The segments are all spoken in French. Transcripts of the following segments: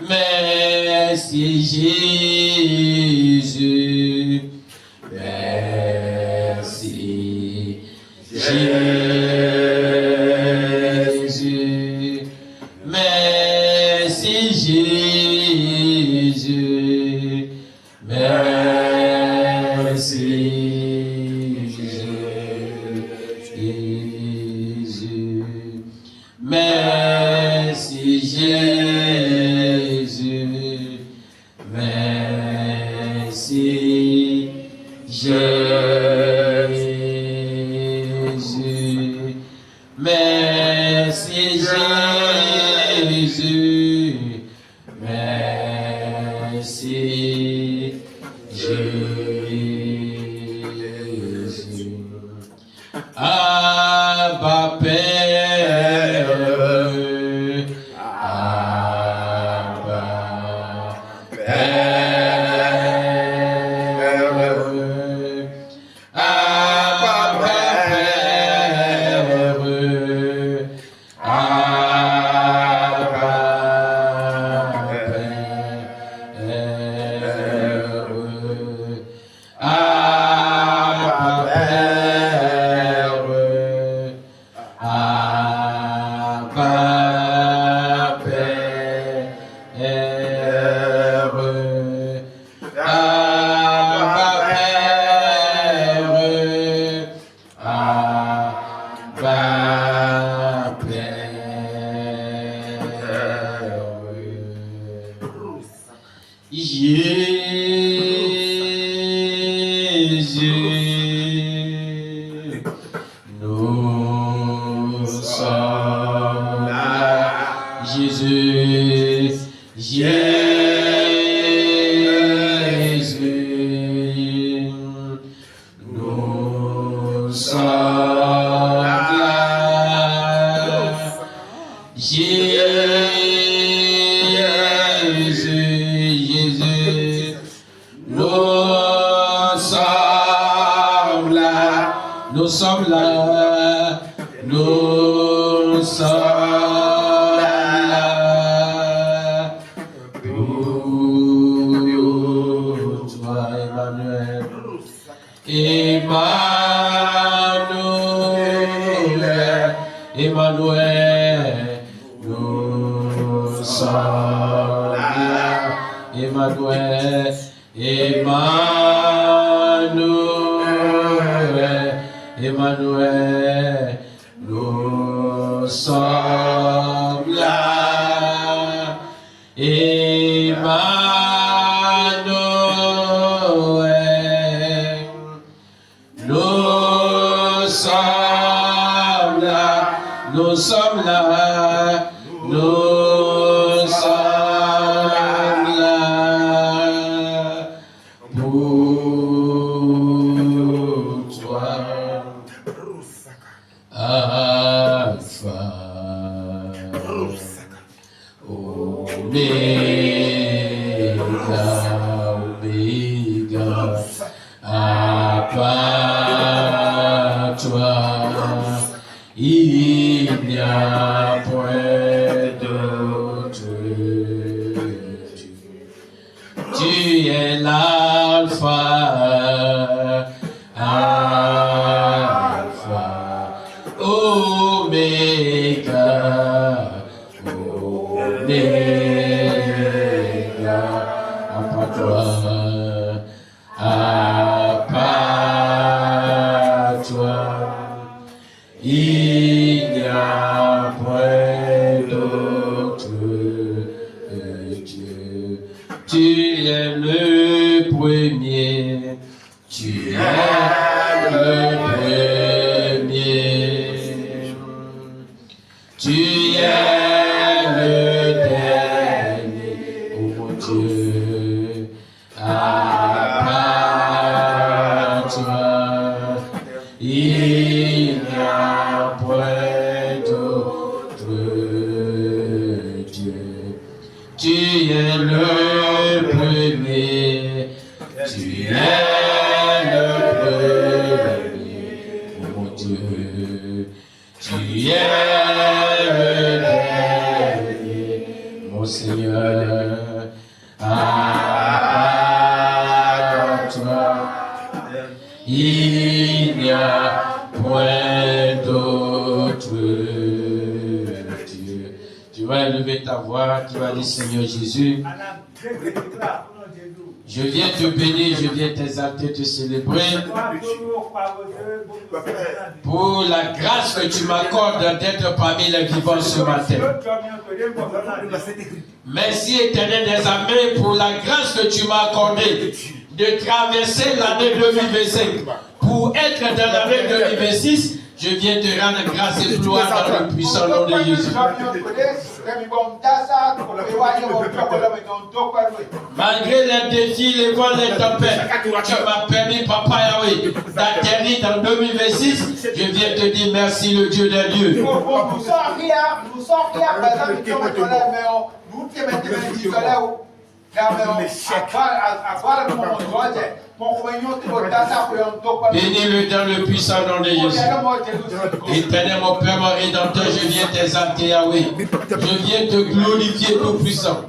Merci Jésus, merci Jésus, merci Jésus, merci Jésus, merci Jésus, merci Jésus, merci Jésus, merci Jésus. Abba Père, Abba Père, Abba Père, Abba Jésus, nous sommes là. Jésus, Jésus, nous sommes là. Jésus, Jésus, nous sommes là, nous sommes là, nous sommes là pour toi, Emmanuel, Emmanuel, Emmanuel, nous sommes là, Emmanuel, Emmanuel, Emmanuel, nous sommes là, Emmanuel, nous sommes là, nous sommes là, nous sommes là pour toi, Alpha, Omega, Omega, à part toi, il n'y a point d'autre Dieu. Tu es l'alpha, alpha, oméga, oméga, à part toi, à part toi, il n'y a point d'autre Dieu. Tu es es le premier. Tu es le premier. Tu es le dernier. Oh mon Dieu. À part toi, il n'y a point d'autre Dieu. Tu es le premier. Tu es le premier. Oh mon Dieu. Tu es le dernier. Mon Seigneur. À toi, il n'y a point d'autre Dieu. Tu vas élever ta voix, tu vas dire Seigneur Jésus, je viens te bénir, je viens t'exalter, te célébrer pour la grâce que tu m'accordes d'être parmi les vivants ce matin. Merci éternel des armées pour la grâce que tu m'as accordée de traverser l'année 2025. Pour être dans l'année 2026, je viens te rendre grâce et gloire dans le puissant nom de Jésus. Malgré les défis, les vents, les tempêtes, tu m'as permis, Papa Yahweh, d'atterrir dans 2026. Je viens te dire merci, le Dieu des dieux. Bénis-le dans le puissant nom de Jésus. Éternel, mon Père, mon Rédempteur, je viens t'exalter, Yahweh. Je viens te glorifier, tout puissant.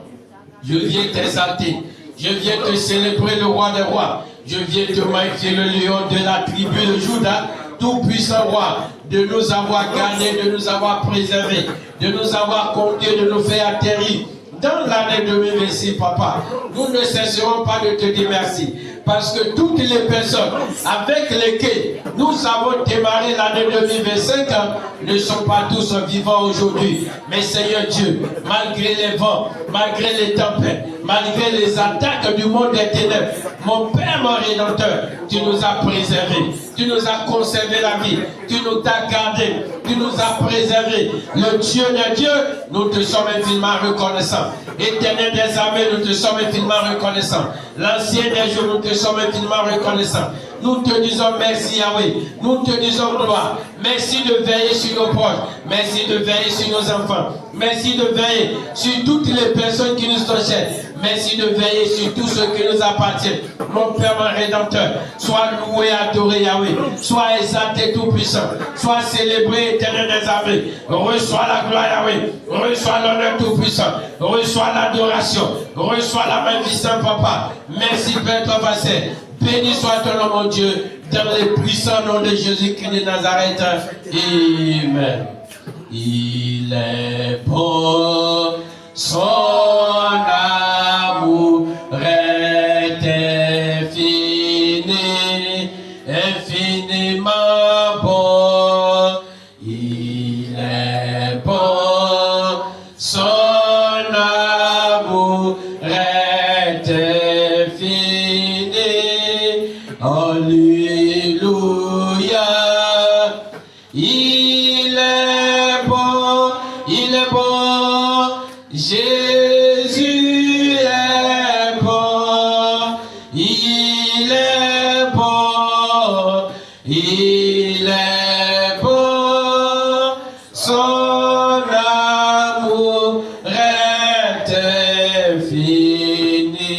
Je viens t'exalter. Je viens te célébrer, le roi des rois. Je viens te magnifier, le lion de la tribu de Juda, tout puissant roi, de nous avoir gardés, de nous avoir préservés, de nous avoir conduits, de nous faire atterrir dans l'année 2026, Papa. Nous ne cesserons pas de te dire merci. Parce que toutes les personnes avec lesquelles nous avons démarré l'année 2025 ne sont pas tous vivants aujourd'hui. Mais Seigneur Dieu, malgré les vents, malgré les tempêtes, malgré les attaques du monde des ténèbres, mon Père, mon Rédempteur, tu nous as préservés, tu nous as conservé la vie, tu nous as gardés, tu nous as préservés. Le Dieu des dieux, nous te sommes infiniment reconnaissants. Éternel des armées, nous te sommes infiniment reconnaissants. L'ancien des jours, nous te sommes infiniment reconnaissants. Nous te disons merci Yahweh. Nous te disons gloire. Merci de veiller sur nos proches. Merci de veiller sur nos enfants. Merci de veiller sur toutes les personnes qui nous sont chères. Merci de veiller sur tout ce qui nous appartient. Mon Père, mon Rédempteur, sois loué, adoré Yahweh. Sois exalté tout-puissant. Sois célébré, éternel des armées. Reçois la gloire Yahweh. Reçois l'honneur tout-puissant. Reçois l'adoration. Reçois la magnificence, Papa. Merci Père, Papa Saint. Béni soit ton nom, mon Dieu, dans le puissant nom de Jésus-Christ de Nazareth. Amen. Il est bon, son amour est infini, infiniment bon. Il est bon, son amour est infini. Alléluia, il est bon, Jésus est bon, il est bon, son amour est infini,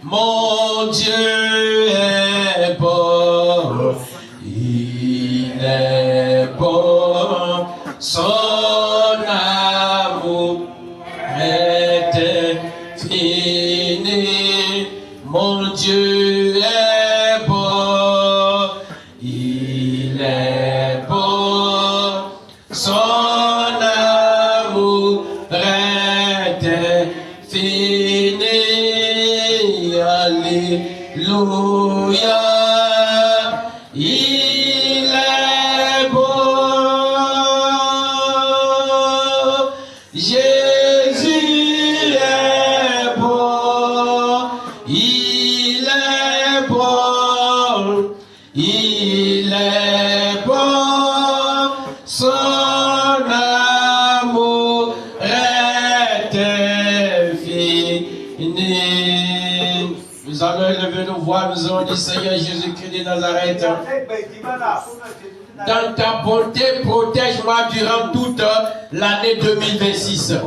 mon Dieu est bon, il est bon, son amour est infini, mon Dieu est bon, il est bon, son amour est infini, alléluia, il est bon, Jésus est bon, il Nous allons élever nos voix, nous allons dire Seigneur Jésus-Christ de Nazareth. Dans ta bonté, protège-moi durant toute l'année 2026. Dans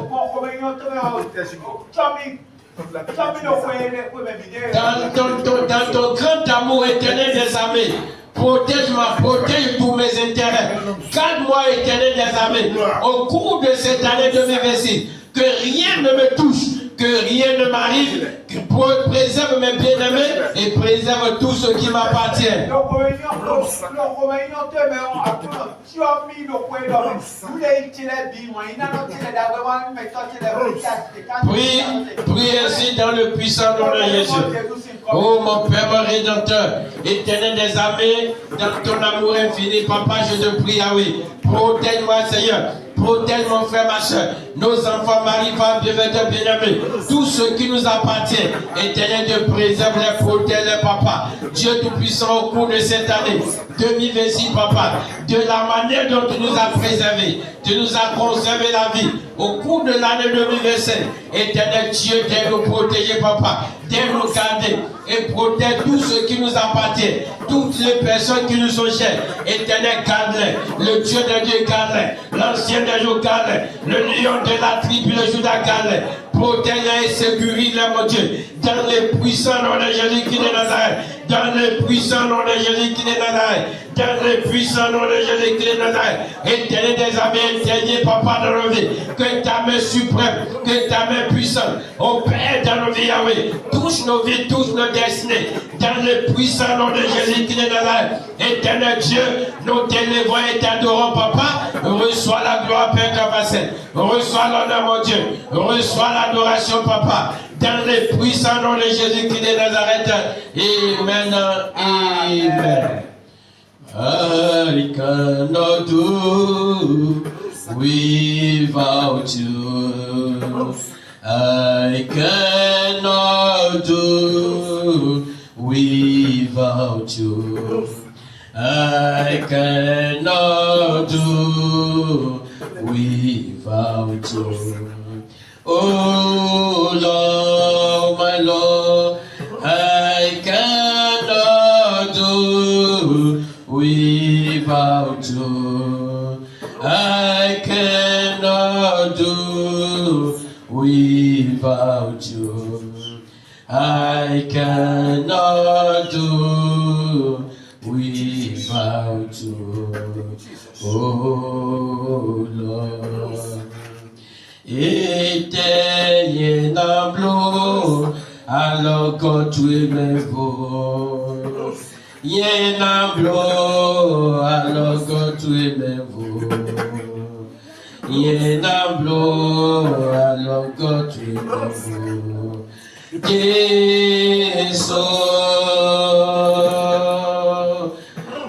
ton grand amour éternel des armées, protège-moi, protège tous mes intérêts. Garde-moi, éternel des armées, au cours de cette année 2026. Que rien ne me touche, que rien ne m'arrive, que préserve mes bien-aimés et préserve tout ce qui m'appartient. Prie ainsi dans le puissant nom de Jésus. Oh mon Père, mon Rédempteur, éternel des armées, dans ton amour infini, Papa, je te prie, ah oui, protège-moi, Seigneur. Protège mon frère, ma soeur, nos enfants, mari, femme, bien-aimés, tout ce qui nous appartient. Éternel, de préserve les protège les papa. Dieu Tout-Puissant, au cours de cette année 2026, Papa, de la manière dont tu nous as préservés, tu nous as conservé la vie. Au cours de l'année 2025, éternel Dieu, t'aide nous protéger, Papa, t'aide nous garder et protège tout ce qui nous appartient, toutes les personnes qui nous sont chères. Éternel, garde-les, le Dieu de Dieu, garde-les, l'ancien des jours, garde-les, le lion de la tribu, le Judas, garde-les. Protège-les et sécurise-les, mon Dieu, dans les puissants noms de Jésus-Christ de Nazareth, dans les puissants noms de Jésus-Christ de Nazareth, dans les puissants noms de Jésus-Christ de Nazareth. Éternel des armées, éternel, Papa, dans nos vies, que ta main suprême, que ta main puissante opère dans nos vies, Yahweh, touche nos vies, touche nos destinées, dans les puissants noms de Jésus-Christ de Nazareth. Éternel Dieu, nous t'élevons et t'adorons, Papa. Reçois la gloire, Père Capacel. Reçois l'honneur, mon Dieu. Reçois l'adoration, Papa. Dans les puissants noms de Jésus-Christ de Nazareth. Amen. Amen. I cannot do without you. I cannot do without you. I cannot do without you. Oh Lord, my Lord, I cannot do without you. I cannot do without you. I cannot do without you. Oh Lord. Éteigne n'ablo, alors quand tu es beau. Yen n'ablo, alors quand tu es beau. Yen n'ablo, alors quand tu es beau. Jésus,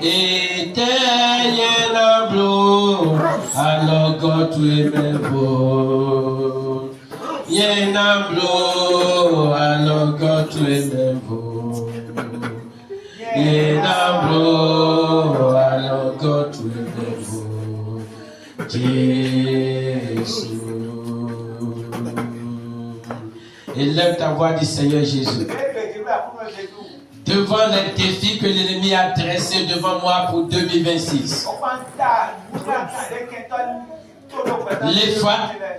éteigne n'ablo, alors quand tu es beau. Yen n'ablo, alors quand tu es beau. Yen n'ablo, alors quand tu es beau. Jésus. Élève ta voix du Seigneur Jésus. Devant les défis que l'ennemi a dressés devant moi pour 2026.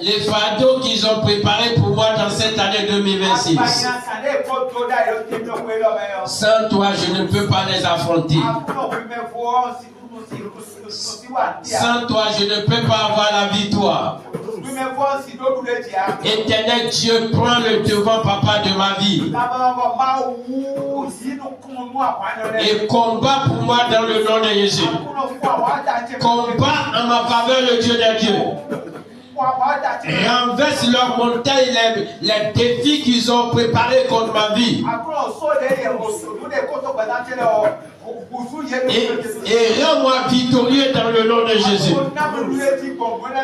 Les fardeaux qu'ils ont préparés pour moi dans cette année 2026. Sans toi, je ne peux pas les affronter. Sans toi, je ne peux pas avoir la victoire. Éternel Dieu, prends le devant, Papa, de ma vie. Et combat pour moi dans le nom de Jésus. Combat en ma faveur le Dieu des dieux. Renverse leurs montagnes, les défis qu'ils ont préparés contre ma vie. Et rends-moi victorieux dans le nom de Jésus.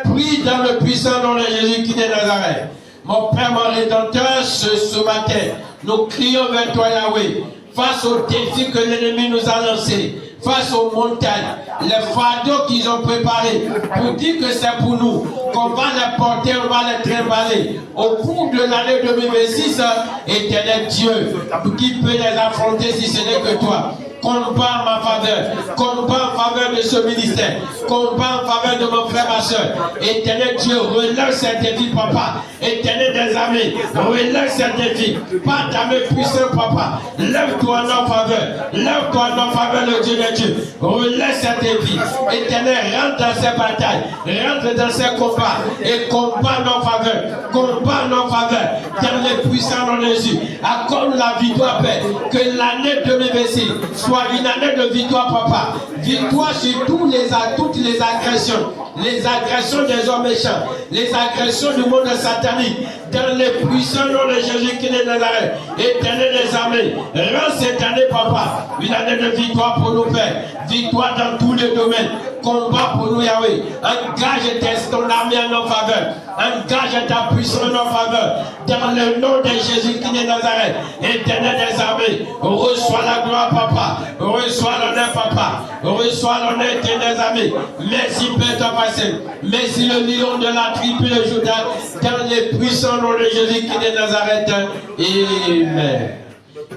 Prie dans le puissant nom de Jésus qui est Nazareth. Mon Père, mon Rédempteur, ce matin, nous crions vers toi, Yahweh, face aux défis que l'ennemi nous a lancés, face aux montagnes, les fardeaux qu'ils ont préparés pour dire que c'est pour nous, qu'on va les porter, on va les trimballer. Au cours de l'année 2026, éternel Dieu, qui peut les affronter si ce n'est que toi? Combat en ma faveur, combat en faveur de ce ministère, combat en faveur de mon frère, ma soeur. Éternel Dieu, relève cette vie, papa. Éternel des armées, relève cette vie. Par ta main puissante, papa. Lève-toi en notre faveur, lève-toi en notre faveur, le Dieu de Dieu. Relève cette vie. Éternel, rentre dans ces batailles, rentre dans ces combats et combat en notre faveur, combat en notre faveur. Dans les puissants nom de Jésus, accorde la victoire, Père. Que l'année 2026 soit une année de victoire, papa. Victoire sur toutes les agressions des hommes méchants, les agressions du monde satanique, dans les puissants noms de Jésus qui est de Nazareth. Éternel des armées, rends cette année, papa, une année de victoire pour nous, Père. Victoire dans tous les domaines. Combat pour nous, Yahweh. Engage ton armée en notre faveur. Engage ta puissance en notre faveur. Dans le nom de Jésus qui est de Nazareth. Éternel des armées, reçois la gloire, papa. Reçois l'honneur, papa. Reçois l'honneur, éternel des armées. Merci, Père, ton passé. Merci, le lion de la tribu de Judas. Dans les puissants noms de Jésus qui est de Nazareth. Amen.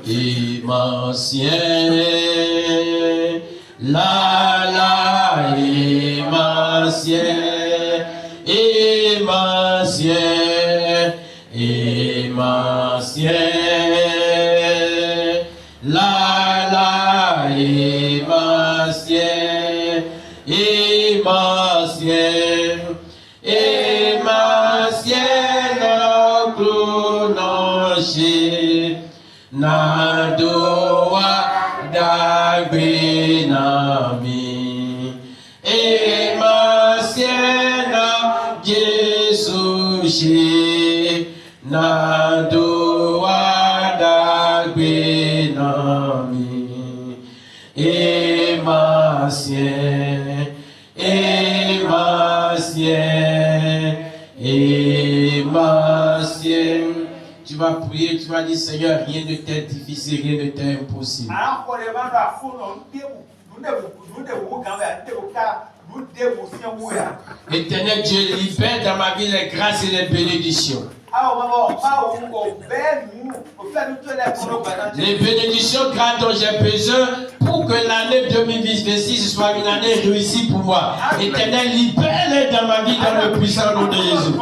Immancien. La, Immancien, Immancien, Immancien, la, Immancien, Immancien, Immancien, non clonoché, Nadoa d'Agbenami, Immancien, Jésus, Nadoa d'Agbenami, Immancien, Immancien, Immancien. Tu vas prier, tu vas dire, Seigneur, rien ne t'est difficile, rien ne t'est impossible. Éternel Dieu, libère dans ma vie les grâces et les bénédictions. Les bénédictions grâce dont j'ai besoin pour que l'année 2026 soit une année réussie pour moi. Éternel, libère-les dans ma vie dans le puissant nom de Jésus.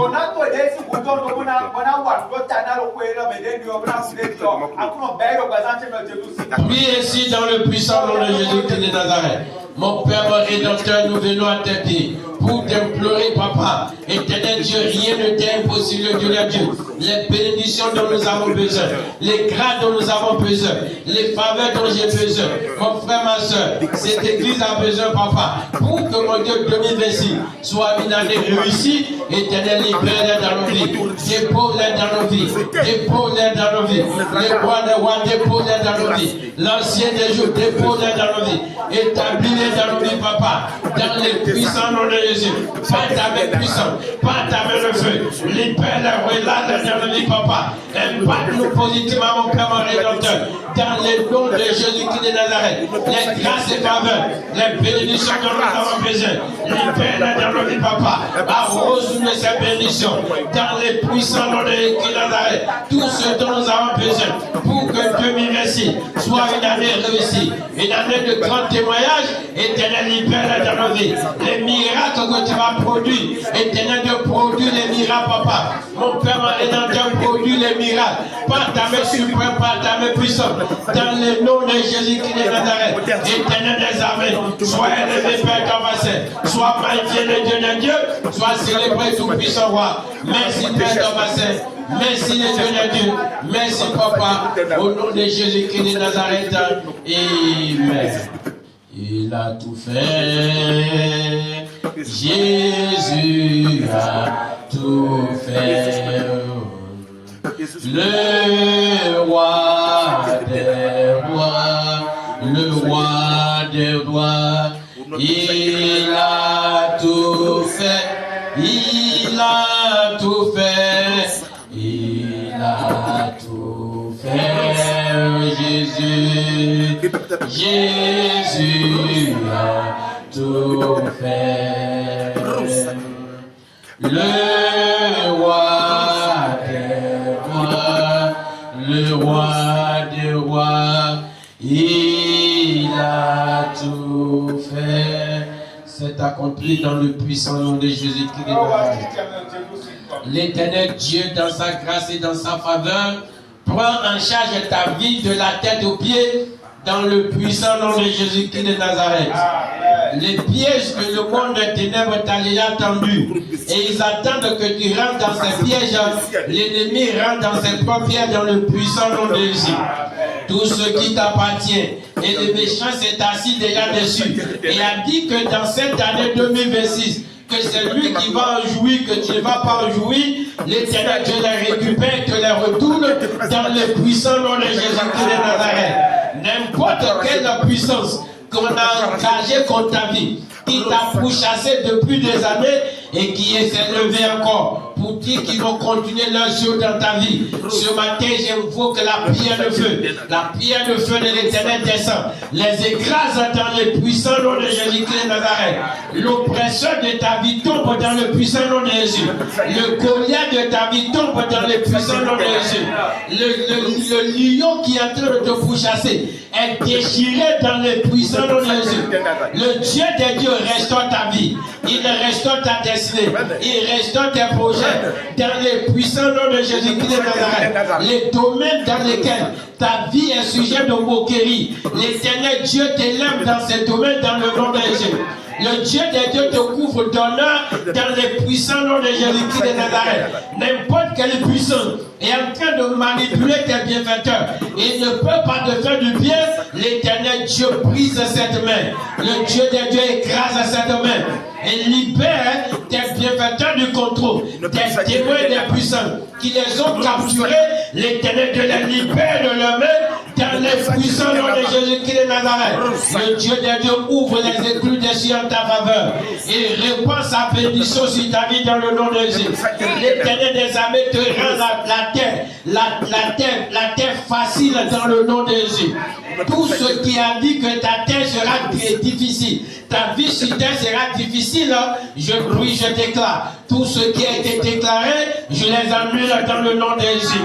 Prie ici dans le puissant nom de Jésus qui est de Nazareth. Mon Père, mon Rédempteur, nous venons à tes pieds pour t'implorer, papa. Éternel Dieu, rien ne t'est impossible, Dieu de Dieu. Les bénédictions dont nous avons besoin, les grâces dont nous avons besoin, les faveurs dont j'ai besoin. Mon frère, ma soeur, cette église a besoin, papa, pour que mon Dieu 2026 soit une année réussie. Éternel, libère-les dans nos vies, dépose-les dans nos vies, dépose-les dans nos vies. Les rois des rois, dépose-les dans nos vies. L'ancien des jours, dépose-les dans nos vies. Établis-les dans nos vies, papa, dans les puissants noms de Jésus. Pas ta main puissante, pas ta main de feu. Libère-les, relâche-les dans nos vies, papa. Impacte-nous positivement, mon Père, mon Rédempteur, dans les noms de Jésus qui est de Nazareth. Les grâces et faveurs, les bénédictions dont nous avons besoin. Libère-les dans nos vies, papa. Arrose-nous de ces bénédictions dans les puissants noms de Jésus qui est de Nazareth. Tout ce dont nous avons besoin pour que 2026 soit une année réussie, une année de grand témoignage. Éternel, libère-les dans nos vies. Les miracles que tu vas produire, Éternel, de produire les miracles, papa. Mon Père, mon Rédempteur, produit les miracles. Par ta main suprême, par ta main puissante. Dans le nom de Jésus qui est de Nazareth. Éternel des armées, sois élevé, Père, ton bassin. Sois magnifié, le Dieu de Dieu. Sois célébré, tout puissant roi. Merci, Père, ton bassin. Merci, le Dieu de Dieu. Merci, papa. Au nom de Jésus qui est de Nazareth. Amen. Il a tout fait. Jésus a tout fait. Le roi des rois, le roi des rois, il a tout fait, il a tout fait, il a tout fait, Jésus, Jésus tout fait. Le roi des rois, il a tout fait. C'est accompli dans le puissant nom de Jésus-Christ. L'Éternel Dieu, dans sa grâce et dans sa faveur, prend en charge ta vie de la tête aux pieds dans le puissant nom de Jésus-Christ de Nazareth. Les pièges que le monde des ténèbres t'a déjà tendus et ils attendent que tu rentres dans ces pièges. L'ennemi rentre dans ses propres pièges dans le puissant nom de Jésus. Tout ce qui t'appartient et le méchant s'est assis déjà dessus et a dit que dans cette année 2026, que c'est lui qui va en jouir, que tu ne vas pas en jouir, l'Éternel te les récupère, te les retourne dans le puissant nom de Jésus-Christ de Nazareth. N'importe quelle puissance qu'on a engagée contre ta vie, qui t'a pourchassé depuis des années et qui s'est levé encore pour dire qu'ils vont continuer leur jeu dans ta vie. Ce matin, j'invoque la pierre de feu. La pierre de feu de l'Éternel descend. Les écrase dans le puissant nom de Jésus-Christ de Nazareth. L'oppresseur de ta vie tombe dans le puissant nom de Jésus. Le Goliath de ta vie tombe dans le puissant nom de Jésus. Le lion qui est en train de te pourchasser est déchiré dans le puissant nom de Jésus. Le Dieu des dieux restaure ta vie. Il restaure ta destinée. Il restaure tes projets dans le puissant nom de Jésus-Christ de Nazareth. Les domaines dans lesquels ta vie est sujet de moquerie, l'Éternel Dieu t'élève dans ces domaines dans le nom de Jésus. Le Dieu des dieux te couvre d'honneur dans les puissants noms de Jésus-Christ de Nazareth. N'importe quelle puissance est en train de manipuler tes bienfaiteurs et ne peut pas te faire du bien, l'Éternel Dieu brise cette main. Le Dieu des dieux écrase cette main et libère tes bienfaiteurs du contrôle, tes témoins des puissants qui les ont capturés. L'Éternel Dieu les libère de leur main dans les puissants noms de Jésus-Christ de Nazareth. Le Dieu des dieux ouvre les écluses des cieux en ta faveur et répand sa bénédiction sur ta vie dans le nom de Jésus. L'Éternel des armées te rend la terre facile dans le nom de Jésus. Tout ce qui a dit que ta terre sera difficile, ta vie sur terre sera difficile, je prie, je déclare. Tout ce qui a été déclaré, je les annule dans le nom de Jésus.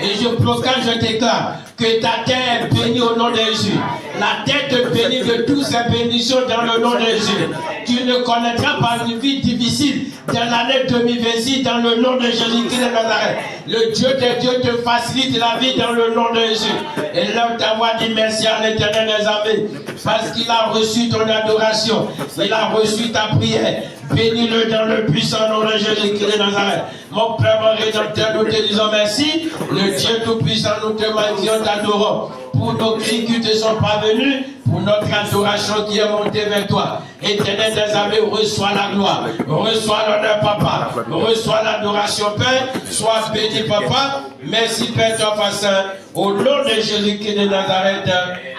Et je proclame, je déclare que ta terre est bénie au nom de Jésus. La terre te bénit de toutes ces bénédictions dans le nom de Jésus. Tu ne connaîtras pas une vie difficile dans l'année 2026 dans le nom de Jésus-Christ de Nazareth. Le Dieu de Dieu te facilite la vie dans le nom de Jésus. Et lève ta voix, dit merci à l'Éternel des armées, parce qu'il a reçu ton adoration, il a reçu ta prière. Bénis-le dans le puissant nom de Jésus-Christ de Nazareth. Mon Père, mon Rédempteur, nous te disons merci. Le Dieu Tout-Puissant, nous te mendions, t'adorons. Pour nos cris qui te sont parvenus, pour notre adoration qui est montée vers toi. Éternel des armées, reçois la gloire, reçois l'honneur, Papa, reçois l'adoration, Père. Sois béni, Papa. Merci, Père, ton Saint. Au nom de Jésus-Christ de Nazareth.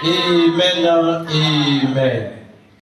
Amen. Amen.